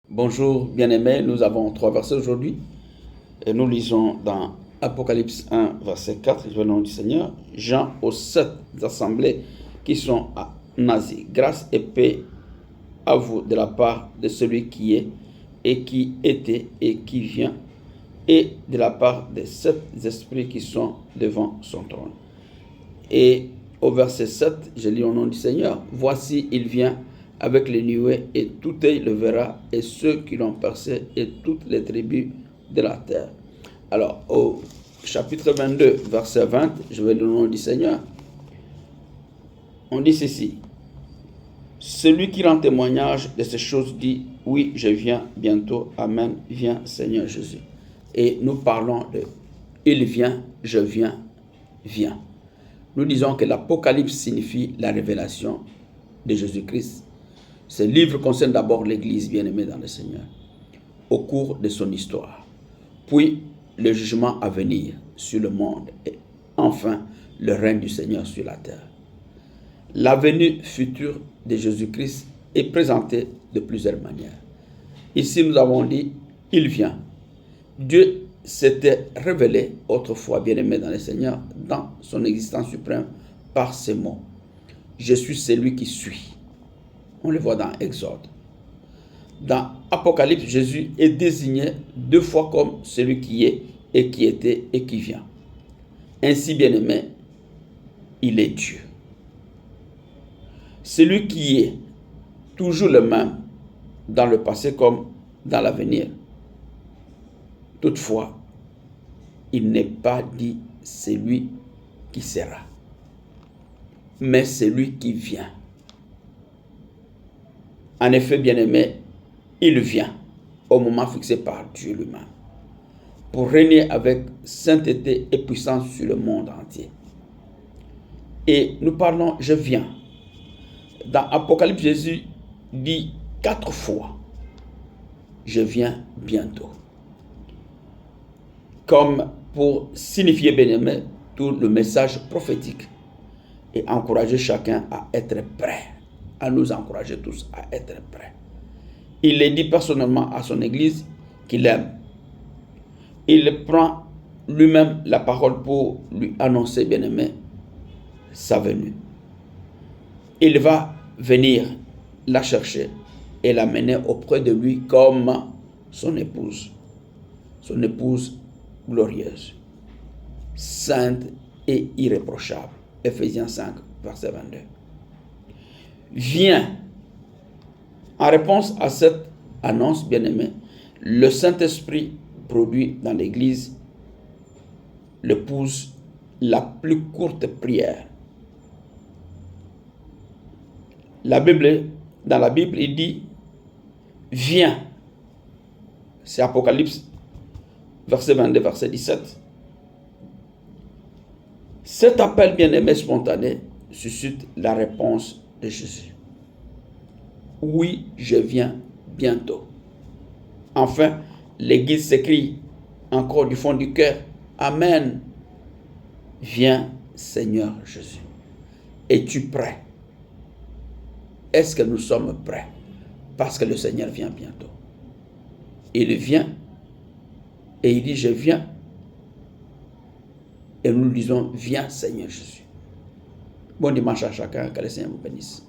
Bonjour bien-aimés, nous avons 3 versets aujourd'hui et nous lisons dans Apocalypse 1, verset 4, je vais le nom du Seigneur, Jean aux 7 assemblées qui sont en Asie. Grâce et paix à vous de la part de celui qui est et qui était et qui vient et de la part des 7 esprits qui sont devant son trône. Et au verset 7, je lis au nom du Seigneur, voici il vient avec les nuées, et tout œil le verra, et ceux qui l'ont percé, et toutes les tribus de la terre. Alors, au chapitre 22, verset 20, je vais le nom du Seigneur, on dit ceci, celui qui rend témoignage de ces choses dit, oui, je viens bientôt, amen, viens Seigneur Jésus. Et nous parlons de, il vient, je viens, viens. Nous disons que l'Apocalypse signifie la révélation de Jésus-Christ. Ce livre concerne d'abord l'Église bien-aimée dans le Seigneur, au cours de son histoire, puis le jugement à venir sur le monde et enfin le règne du Seigneur sur la terre. La venue future de Jésus-Christ est présentée de plusieurs manières. Ici, nous avons dit, il vient. Dieu s'était révélé autrefois bien-aimé dans le Seigneur dans son existence suprême par ces mots. Je suis celui qui suis. On le voit dans Exode. Dans Apocalypse, Jésus est désigné 2 fois comme celui qui est et qui était et qui vient. Ainsi, bien-aimé, il est Dieu. Celui qui est toujours le même dans le passé comme dans l'avenir. Toutefois, il n'est pas dit celui qui sera, mais celui qui vient. En effet, bien-aimé, il vient au moment fixé par Dieu lui-même pour régner avec sainteté et puissance sur le monde entier. Et nous parlons, je viens. Dans Apocalypse, Jésus dit 4 fois, je viens bientôt. Comme pour signifier, bien-aimé, tout le message prophétique et encourager chacun à être prêt, à nous encourager tous à être prêts. Il le dit personnellement à son Église qu'il aime. Il prend lui-même la parole pour lui annoncer, bien-aimé, sa venue. Il va venir la chercher et l'amener auprès de lui comme son épouse glorieuse, sainte et irréprochable. Ephésiens 5, verset 22. Viens. En réponse à cette annonce, bien-aimé, le Saint-Esprit produit dans l'Église l'épouse la plus courte prière. Dans la Bible, il dit, viens. C'est Apocalypse, verset 22, verset 17. Cet appel bien-aimé spontané suscite la réponse de Jésus. Oui, je viens bientôt. Enfin, l'Église s'écrie encore du fond du cœur, amen. Viens, Seigneur Jésus. Es-tu prêt? Est-ce que nous sommes prêts? Parce que le Seigneur vient bientôt. Il vient et il dit, je viens. Et nous disons, viens, Seigneur Jésus. Bon dimanche à chacun, que le Seigneur vous bénisse.